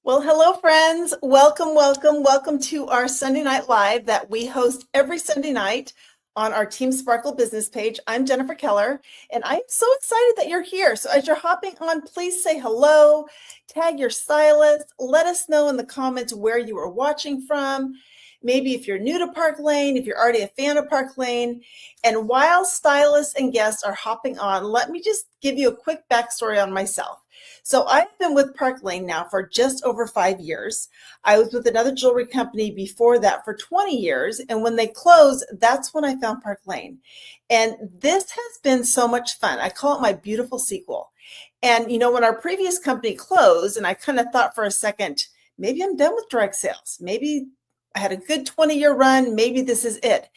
Well, hello, friends. Welcome, welcome, welcome to our Sunday Night Live that we host every Sunday night on our Team Sparkle business page. I'm Jennifer Keller, and I'm so excited that you're here. So as you're hopping on, please say hello, tag your stylist, let us know in the comments where you are watching from. Maybe if you're new to Park Lane, if you're already a fan of Park Lane. And while stylists and guests are hopping on, let me just give you a quick backstory on myself. So I've been with Park Lane now for just over 5 years. I was with another jewelry company before that for 20 years. And when they closed, that's when I found Park Lane. And this has been so much fun. I call it my beautiful sequel. And when our previous company closed, and I kind of thought for a second, maybe I'm done with direct sales. Maybe I had a good 20-year run. Maybe this is it.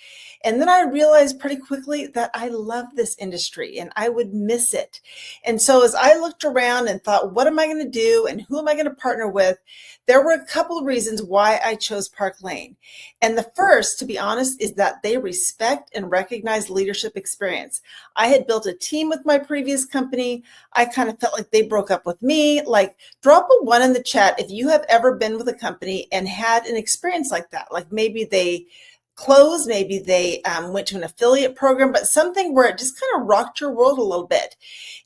And then I realized pretty quickly that I love this industry and I would miss it. And so as I looked around and thought, what am I going to do and who am I going to partner with? There were a couple of reasons why I chose Park Lane. And the first, to be honest, is that they respect and recognize leadership experience. I had built a team with my previous company. I kind of felt like they broke up with me. Like, drop a 1 in the chat if you have ever been with a company and had an experience like that. Like maybe they closed, maybe they went to an affiliate program, but something where it just kind of rocked your world a little bit.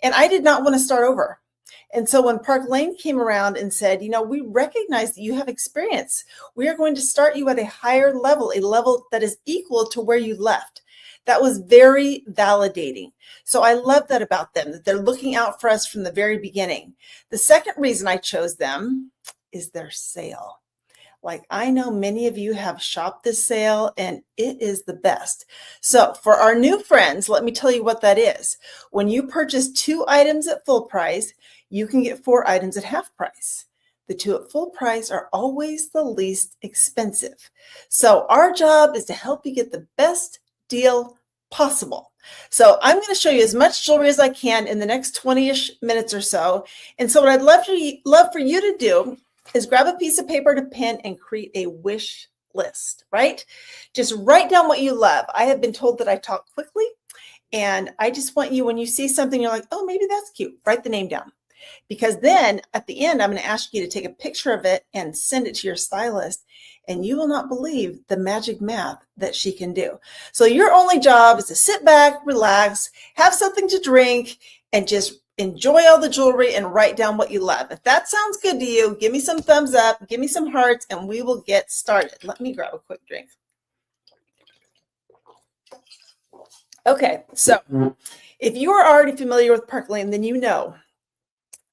And I did not want to start over. And so when Park Lane came around and said, we recognize that you have experience. We are going to start you at a higher level, a level that is equal to where you left. That was very validating. So I love that about them, that they're looking out for us from the very beginning. The second reason I chose them is their sale. Like, I know many of you have shopped this sale and it is the best. So for our new friends, let me tell you what that is. When you purchase 2 items at full price, you can get 4 items at half price. The 2 at full price are always the least expensive. So our job is to help you get the best deal possible. So I'm going to show you as much jewelry as I can in the next 20-ish minutes or so. And so what I'd love for you to do is grab a piece of paper and a pen and create a wish list, right? Just write down what you love. I have been told that I talk quickly, and I just want you, when you see something, you're like, oh, maybe that's cute, write the name down. Because then at the end, I'm going to ask you to take a picture of it and send it to your stylist, and you will not believe the magic math that she can do. So your only job is to sit back, relax, have something to drink, and just enjoy all the jewelry and write down what you love. If that sounds good to you, give me some thumbs up, give me some hearts, and we will get started. Let me grab a quick drink. Okay, so if you are already familiar with Park Lane, then you know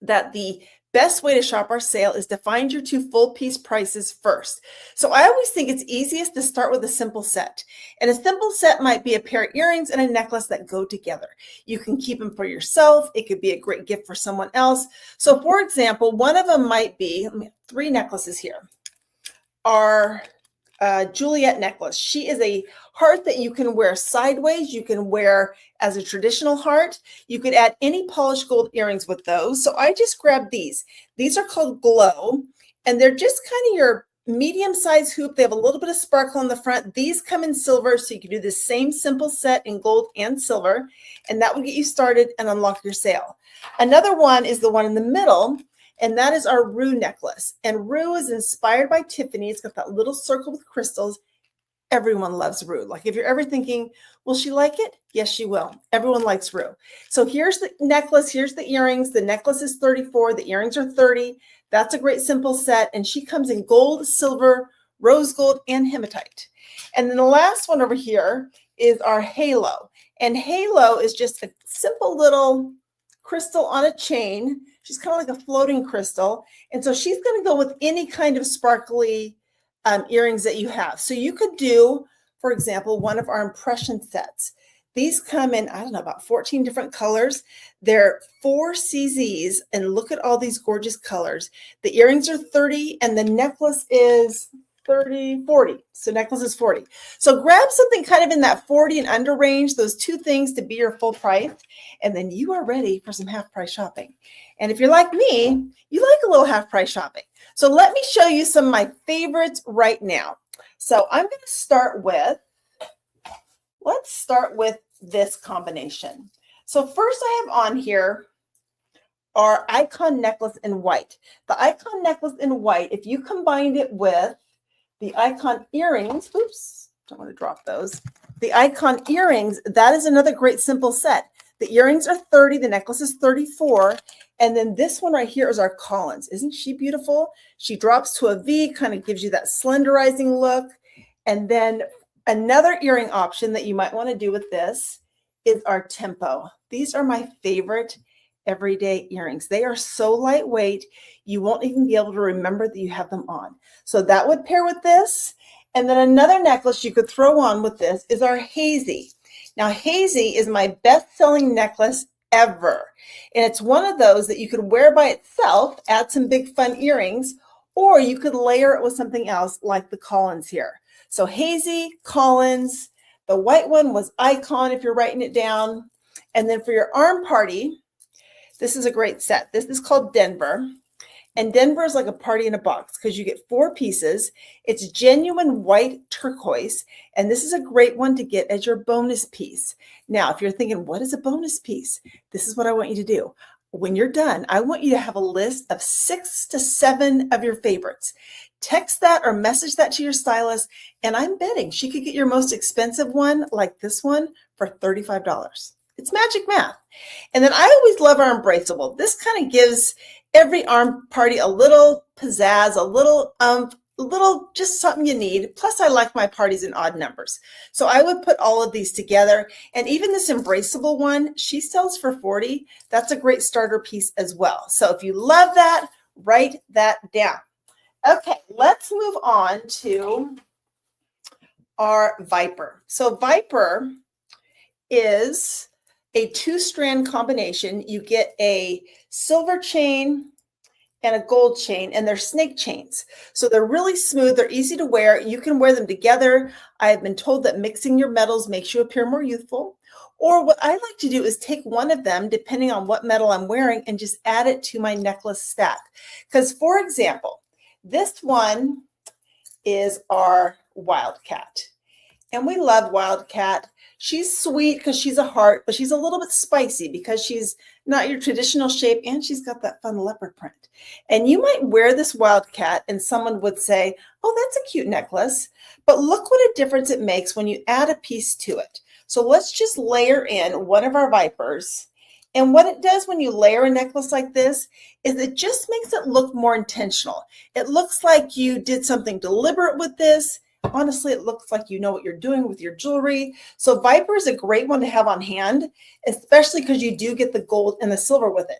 that the best way to shop our sale is to find your 2 full piece prices first. So I always think it's easiest to start with a simple set. And a simple set might be a pair of earrings and a necklace that go together. You can keep them for yourself. It could be a great gift for someone else. So for example, one of them might be 3 necklaces here. Our Juliet necklace. She is a heart that you can wear sideways. You can wear as a traditional heart. You could add any polished gold earrings with those. So I just grabbed these. These are called Glow, and they're just kind of your medium-sized hoop. They have a little bit of sparkle in the front. These come in silver, so you can do the same simple set in gold and silver, and that will get you started and unlock your sale. Another one is the one in the middle, and that is our Rue necklace. And Rue is inspired by Tiffany. It's got that little circle with crystals. Everyone loves Rue. Like, if you're ever thinking, will she like it? Yes, she will. Everyone likes Rue. So here's the necklace. Here's the earrings. The necklace is $34. The earrings are $30. That's a great simple set. And she comes in gold, silver, rose gold, and hematite. And then the last one over here is our Halo. And Halo is just a simple little crystal on a chain. She's kind of like a floating crystal. And so she's going to go with any kind of sparkly earrings that you have. So you could do, for example, one of our impression sets. These come in, I don't know, about 14 different colors. They're 4 CZs, and look at all these gorgeous colors. The earrings are 30, and the necklace is 40. So necklace is 40. So grab something kind of in that 40 and under range, those 2 things to be your full price, and then you are ready for some half price shopping. And if you're like me, you like a little half price shopping. So let me show you some of my favorites right now. So I'm going to start with, let's start with this combination. So first I have on here our icon necklace in white. The icon necklace in white, if you combined it with the icon earrings, oops, don't want to drop those. The icon earrings, that is another great simple set. The earrings are 30, the necklace is 34, and then this one right here is our Collins. Isn't she beautiful? She drops to a V, kind of gives you that slenderizing look. And then another earring option that you might want to do with this is our Tempo. These are my favorite everyday earrings. They are so lightweight, you won't even be able to remember that you have them on. So that would pair with this. And then another necklace you could throw on with this is our Hazy. Now, Hazy is my best-selling necklace ever. And it's one of those that you could wear by itself, add some big fun earrings, or you could layer it with something else like the Collins here. So Hazy, Collins, the white one was Icon if you're writing it down. And then for your arm party, this is a great set. This is called Denver. And Denver is like a party in a box because you get 4 pieces. It's genuine white turquoise. And this is a great one to get as your bonus piece. Now, if you're thinking, what is a bonus piece? This is what I want you to do. When you're done, I want you to have a list of 6 to 7 of your favorites. Text that or message that to your stylist. And I'm betting she could get your most expensive one, like this one, for $35. It's magic math. And then I always love our embraceable. This kind of gives every arm party a little pizzazz, a little just something you need. Plus, I like my parties in odd numbers. So I would put all of these together. And even this embraceable one, she sells for $40. That's a great starter piece as well. So if you love that, write that down. Okay, let's move on to our Viper. So Viper is a 2-strand combination. You get a silver chain and a gold chain, and they're snake chains. So they're really smooth. They're easy to wear. You can wear them together. I have been told that mixing your metals makes you appear more youthful. Or what I like to do is take one of them, depending on what metal I'm wearing, and just add it to my necklace stack. Because, for example, this one is our Wildcat. And we love Wildcat. She's sweet because she's a heart, but she's a little bit spicy because she's not your traditional shape, and she's got that fun leopard print. And you might wear this Wildcat and someone would say, oh, that's a cute necklace. But look what a difference it makes when you add a piece to it. So let's just layer in one of our Vipers. And what it does when you layer a necklace like this is it just makes it look more intentional. It looks like you did something deliberate with this. Honestly, it looks like you know what you're doing with your jewelry. So Viper is a great one to have on hand, especially because you do get the gold and the silver with it.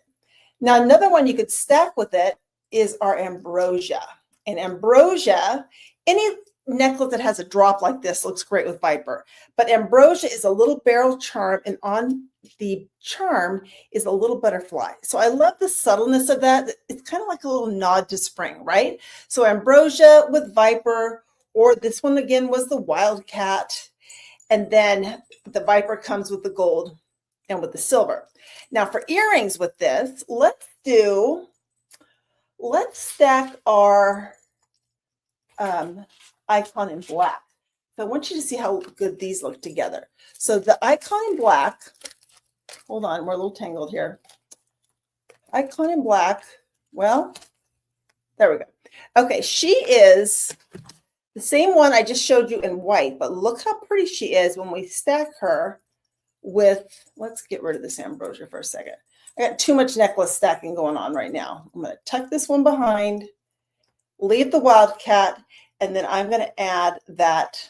Now, another one you could stack with it is our Ambrosia. And Ambrosia, any necklace that has a drop like this looks great with Viper. But Ambrosia is a little beryl charm, and on the charm is a little butterfly. So I love the subtleness of that. It's kind of like a little nod to spring, right? So Ambrosia with Viper, or this one again was the Wildcat. And then the Viper comes with the gold and with the silver. Now for earrings with this, let's stack our Icon in black. So I want you to see how good these look together. So the Icon in black, hold on, we're a little tangled here. Icon in black, well, there we go. Okay, she is the same one I just showed you in white, but look how pretty she is when we stack her with, let's get rid of this Ambrosia for a second. I got too much necklace stacking going on right now. I'm going to tuck this one behind, leave the Wildcat, and then I'm going to add that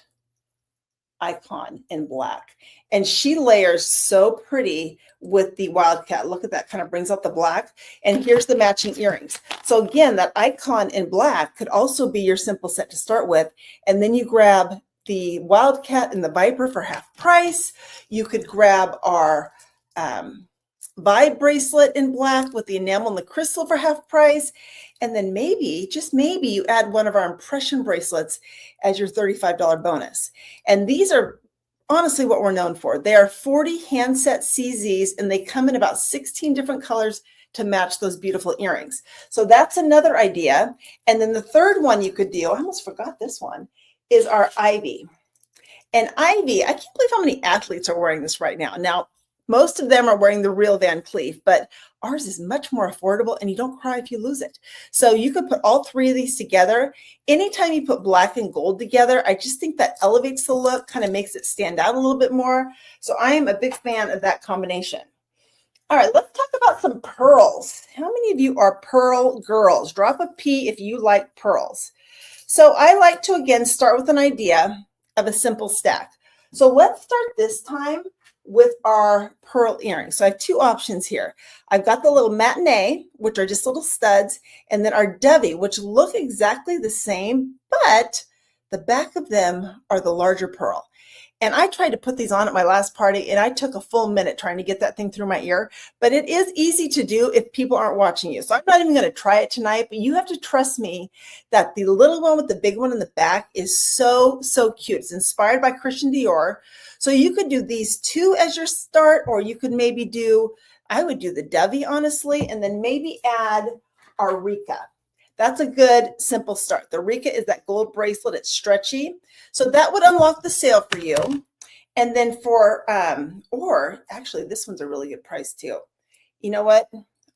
Icon in black. And she layers so pretty with the Wildcat. Look at that, kind of brings out the black. And here's the matching earrings. So again, that Icon in black could also be your simple set to start with. And then you grab the Wildcat and the Viper for half price. You could grab our Vibe bracelet in black with the enamel and the crystal for half price. And then maybe, just maybe, you add one of our impression bracelets as your $35 bonus. And these are honestly what we're known for. They are 40 handset CZs, and they come in about 16 different colors to match those beautiful earrings. So that's another idea. And then the third one you could do, I almost forgot this one, is our Ivy. And Ivy, I can't believe how many athletes are wearing this right now. Now, Most of them are wearing the real Van Cleef, but ours is much more affordable and you don't cry if you lose it. So you could put all three of these together. Anytime you put black and gold together, I just think that elevates the look, kind of makes it stand out a little bit more. So I am a big fan of that combination. All right, let's talk about some pearls. How many of you are pearl girls? Drop a P if you like pearls. So I like to, again, start with an idea of a simple stack. So let's start this time with our pearl earrings. So I have two options here. I've got the little matinee, which are just little studs, and then our dovey, which look exactly the same, but the back of them are the larger pearl. And I tried to put these on at my last party, and I took a full minute trying to get that thing through my ear. But it is easy to do if people aren't watching you. So I'm not even going to try it tonight, but you have to trust me that the little one with the big one in the back is so, so cute. It's inspired by Christian Dior. So you could do these two as your start, or you could maybe do, I would do the dovey, honestly, and then maybe add our Rika. That's a good simple start. The Rika is that gold bracelet. It's stretchy. So that would unlock the sale for you. And then for, or actually this one's a really good price too. You know what?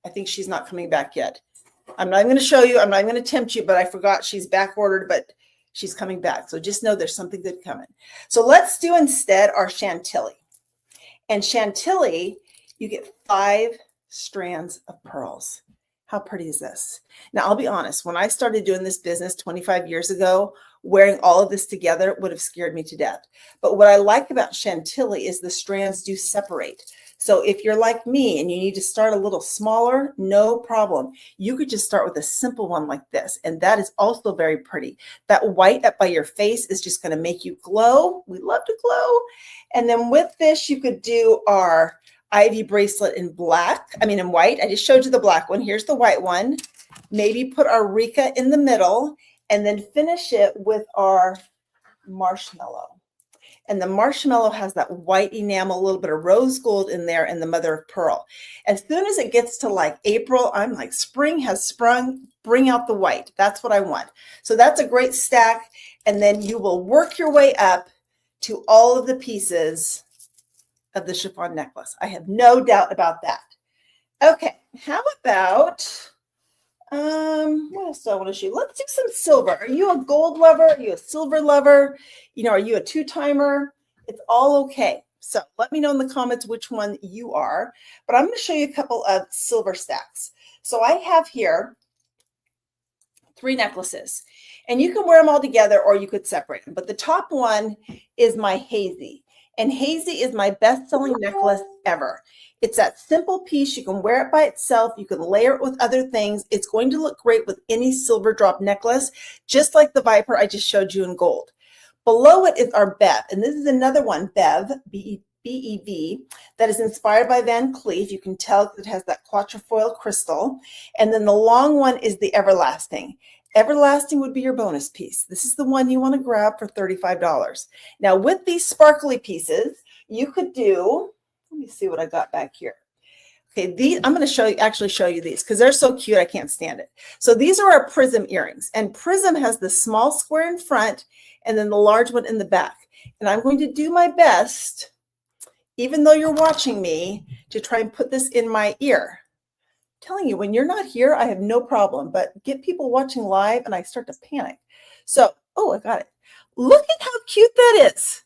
I think she's not coming back yet. I'm not going to show you. I'm not going to tempt you, but I forgot she's back ordered, but she's coming back. So just know there's something good coming. So let's do instead our Chantilly. And Chantilly, you get 5 strands of pearls. How pretty is this? Now, I'll be honest, when I started doing this business 25 years ago, wearing all of this together would have scared me to death. But what I like about Chantilly is the strands do separate. So if you're like me and you need to start a little smaller, no problem. You could just start with a simple one like this. And that is also very pretty. That white up by your face is just going to make you glow. We love to glow. And then with this, you could do our Ivy bracelet in white. I just showed you the black one. Here's the white one. Maybe put our Rika in the middle and then finish it with our marshmallow. And the marshmallow has that white enamel, a little bit of rose gold in there, and the mother of pearl. As soon as it gets to like April, I'm like, spring has sprung, bring out the white. That's what I want. So that's a great stack. And then you will work your way up to all of the pieces of the chiffon necklace. I have no doubt about that. Okay, how about, what else do I want to show? Let's do some silver. Are you a gold lover? Are you a silver lover? You know, are you a two-timer? It's all okay. So let me know in the comments which one you are. But I'm going to show you a couple of silver stacks. So I have here 3 necklaces. And you can wear them all together or you could separate them. But the top one is my Hazy. And Hazy is my best-selling necklace ever. It's that simple piece. You can wear it by itself. You can layer it with other things. It's going to look great with any silver drop necklace, just like the Viper I just showed you in gold. Below it is our Bev. And this is another one, Bev, B-E-V, that is inspired by Van Cleef. You can tell it has that quatrefoil crystal. And then the long one is the Everlasting. Everlasting would be your bonus piece. This is the one you want to grab for $35. Now with these sparkly pieces, you could do, let me see what I got back here. Okay, these I'm going to actually show you these because they're so cute I can't stand it. So these are our Prism earrings, and Prism has the small square in front and then the large one in the back. And I'm going to do my best, even though you're watching me, to try and put this in my ear. Telling you, when you're not here, I have no problem, but get people watching live and I start to panic. So, oh, I got it. Look at how cute that is.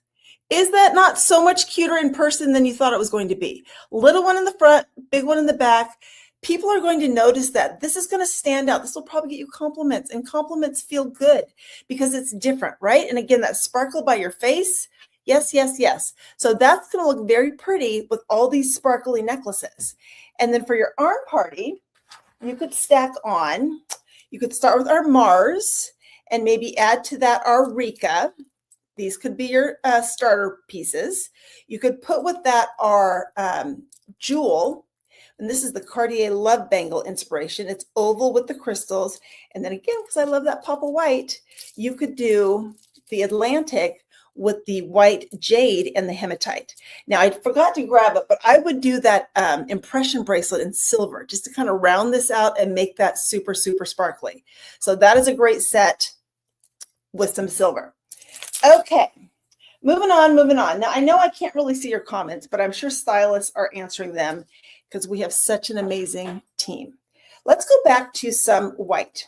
Is that not so much cuter in person than you thought it was going to be? Little one in the front, big one in the back. People are going to notice that. This is going to stand out. This will probably get you compliments, and compliments feel good because it's different, right? And again, that sparkle by your face. Yes, yes, yes. So that's going to look very pretty with all these sparkly necklaces. And then for your arm party, you could stack on. You could start with our Mars and maybe add to that our Rika. These could be your starter pieces. You could put with that our jewel. And this is the Cartier Love Bangle inspiration. It's oval with the crystals. And then again, because I love that pop of white, you could do the Atlantic with the white jade and the hematite. Now, I forgot to grab it, but I would do that impression bracelet in silver just to kind of round this out and make that super, super sparkly. So that is a great set with some silver. Okay, Moving on, moving on. Now, I know I can't really see your comments, but I'm sure stylists are answering them because we have such an amazing team. Let's go back to some white.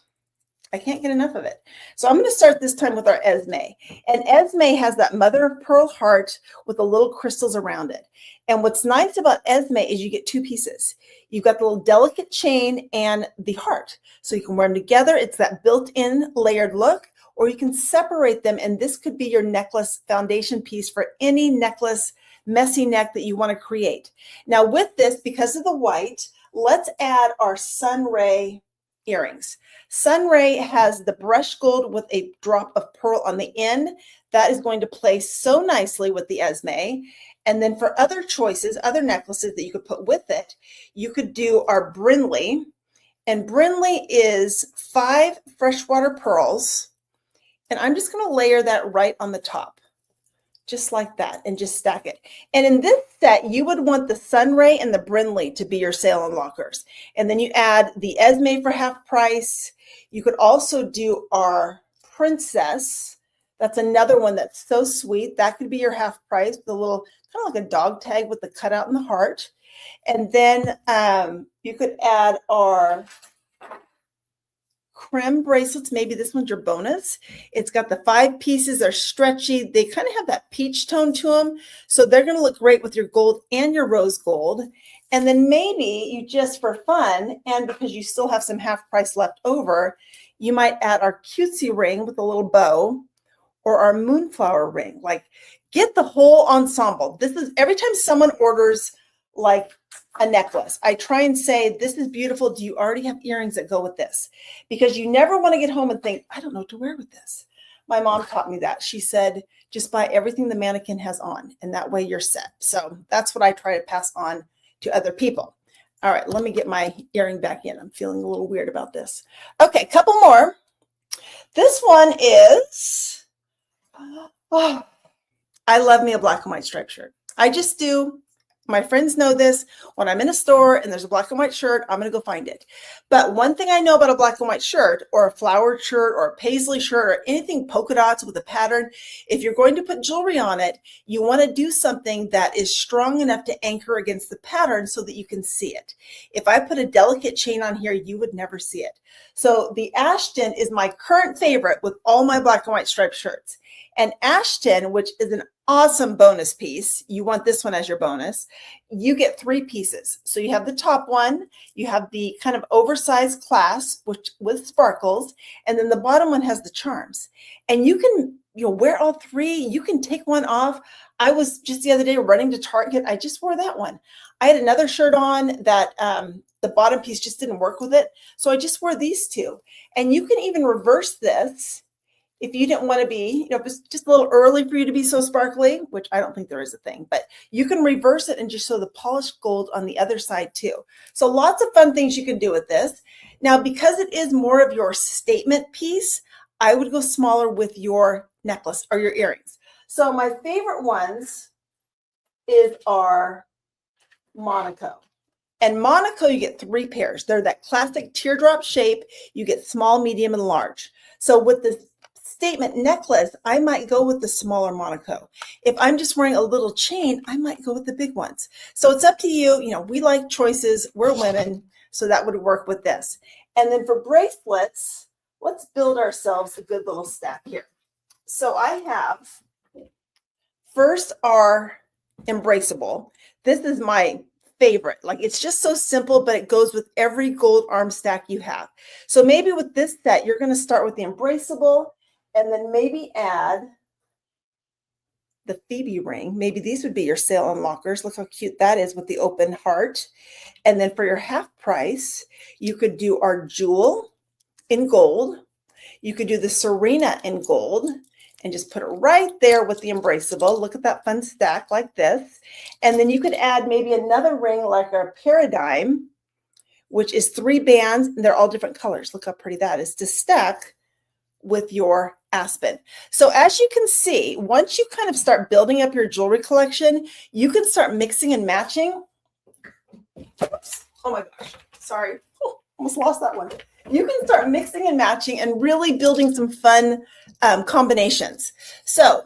I can't get enough of it. So I'm going to start this time with our Esme. And Esme has that mother of pearl heart with the little crystals around it. And what's nice about Esme is you get two pieces. You've got the little delicate chain and the heart. So you can wear them together. It's that built-in layered look, or you can separate them. And this could be your necklace foundation piece for any necklace, messy neck that you want to create. Now with this, because of the white, let's add our Sunray earrings. Sunray has the brushed gold with a drop of pearl on the end. That is going to play so nicely with the Esme. And then for other choices, other necklaces that you could put with it, you could do our Brinley. And Brinley is 5 freshwater pearls. And I'm just going to layer that right on the top, just like that, and just stack it. And in this set, you would want the Sunray and the Brinley to be your sale unlockers. And then you add the Esme for half price. You could also do our Princess. That's another one that's so sweet. That could be your half price, the little, kind of like a dog tag with the cutout in the heart. And then you could add our creme bracelets. Maybe this one's your bonus. It's got the 5 pieces. They're stretchy. They kind of have that peach tone to them. So they're going to look great with your gold and your rose gold. And then maybe you just for fun, and because you still have some half price left over, you might add our cutesy ring with a little bow or our moonflower ring. Like, get the whole ensemble. This is every time someone orders like a necklace, I try and say, this is beautiful. Do you already have earrings that go with this? Because you never want to get home and think, I don't know what to wear with this. My mom taught me that. She said, just buy everything the mannequin has on, and that way you're set. So that's what I try to pass on to other people. All right, let me get my earring back in. I'm feeling a little weird about this. Okay, couple more. This one is, oh, I love me a black and white striped shirt. I just do. My friends know this. When I'm in a store and there's a black and white shirt, I'm going to go find it. But one thing I know about a black and white shirt or a flowered shirt or a paisley shirt or anything polka dots with a pattern, if you're going to put jewelry on it, you want to do something that is strong enough to anchor against the pattern so that you can see it. If I put a delicate chain on here, you would never see it. So the Ashton is my current favorite with all my black and white striped shirts. And Ashton, which is an awesome bonus piece, you want this one as your bonus, you get 3 pieces. So you have the top one, you have the kind of oversized clasp with sparkles, and then the bottom one has the charms. And you can wear all 3. You can take one off. I was just the other day running to Target. I just wore that one. I had another shirt on that the bottom piece just didn't work with it. So I just wore these 2. And you can even reverse this. If you didn't want to be, if it's just a little early for you to be so sparkly, which I don't think there is a thing, but you can reverse it and just show the polished gold on the other side too. So lots of fun things you can do with this. Now, because it is more of your statement piece, I would go smaller with your necklace or your earrings. So my favorite ones is our Monaco. And Monaco, you get 3 pairs. They're that classic teardrop shape. You get small, medium, and large. So with this statement necklace, I might go with the smaller Monaco. If I'm just wearing a little chain, I might go with the big ones. So it's up to you. We like choices. We're women, so that would work with this. And then for bracelets, let's build ourselves a good little stack here. So I have first our embraceable. This is my favorite. Like, it's just so simple, but it goes with every gold arm stack you have. So maybe with this set, you're going to start with the embraceable, and then maybe add the Phoebe ring. Maybe these would be your sale unlockers. Look how cute that is with the open heart. And then for your half price, you could do our jewel in gold. You could do the Serena in gold and just put it right there with the embraceable. Look at that fun stack like this. And then you could add maybe another ring like our Paradigm, which is 3 bands, and they're all different colors. Look how pretty that is to stack with your Aspen. So as you can see, once you kind of start building up your jewelry collection, you can start mixing and matching. Oops. Oh my gosh, sorry. Oh, almost lost that one. You can start mixing and matching and really building some fun combinations. So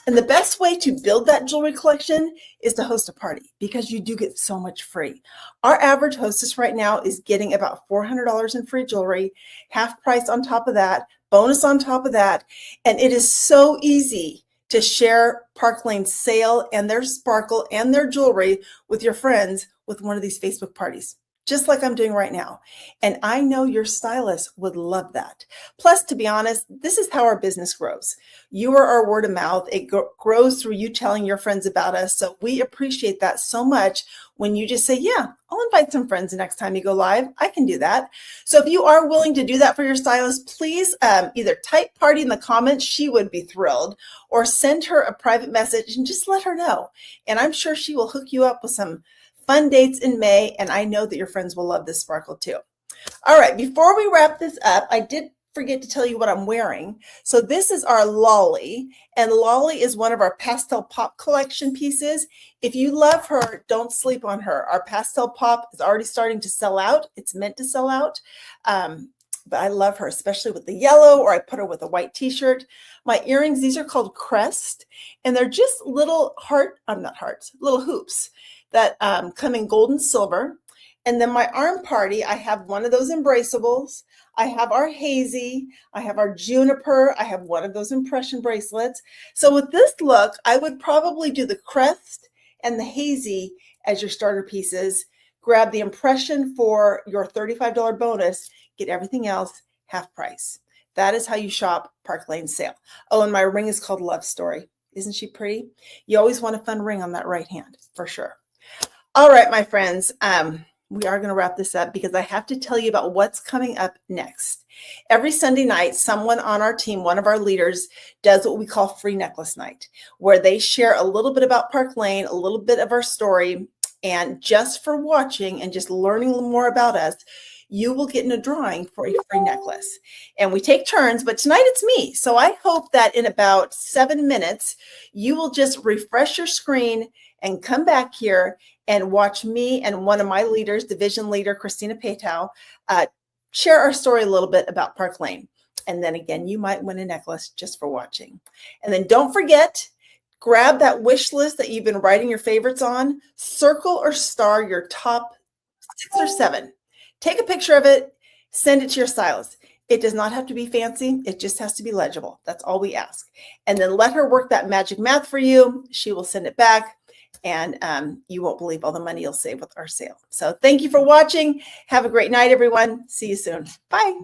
And the best way to build that jewelry collection is to host a party because you do get so much free. Our average hostess right now is getting about $400 in free jewelry, half price on top of that, bonus on top of that. And it is so easy to share Park Lane's sale and their sparkle and their jewelry with your friends with one of these Facebook parties, just like I'm doing right now. And I know your stylist would love that. Plus, to be honest, this is how our business grows. You are our word of mouth. It grows through you telling your friends about us. So we appreciate that so much when you just say, yeah, I'll invite some friends the next time you go live. I can do that. So if you are willing to do that for your stylist, please either type party in the comments, she would be thrilled, or send her a private message and just let her know. And I'm sure she will hook you up with some fun dates in May, and I know that your friends will love this sparkle too. All right, before we wrap this up, I did forget to tell you what I'm wearing. So this is our Lolly, and Lolly is one of our Pastel Pop collection pieces. If you love her, don't sleep on her. Our Pastel Pop is already starting to sell out. It's meant to sell out. But I love her, especially with the yellow, or I put her with a white t-shirt. My earrings, these are called Crest, and they're just little little hoops that come in gold and silver. And then my arm party, I have one of those embraceables. I have our hazy, I have our juniper, I have one of those impression bracelets. So with this look, I would probably do the Crest and the hazy as your starter pieces. Grab the impression for your $35 bonus, get everything else half price. That is how you shop Park Lane sale. Oh, and my ring is called Love Story. Isn't she pretty? You always want a fun ring on that right hand, for sure. All right, my friends, we are going to wrap this up because I have to tell you about what's coming up next. Every Sunday night, someone on our team, one of our leaders, does what we call Free Necklace Night, where they share a little bit about Park Lane, a little bit of our story, and just for watching and just learning more about us, you will get in a drawing for a free necklace. And we take turns, but tonight it's me. So I hope that in about 7 minutes, you will just refresh your screen and come back here and watch me and one of my leaders, division leader, Christina Paytow, share our story a little bit about Park Lane. And then again, you might win a necklace just for watching. And then don't forget, grab that wish list that you've been writing your favorites on, circle or star your top 6 or 7. Take a picture of it, send it to your stylist. It does not have to be fancy. It just has to be legible. That's all we ask. And then let her work that magic math for you. She will send it back, and you won't believe all the money you'll save with our sale. So thank you for watching. Have a great night, everyone. See you soon. Bye.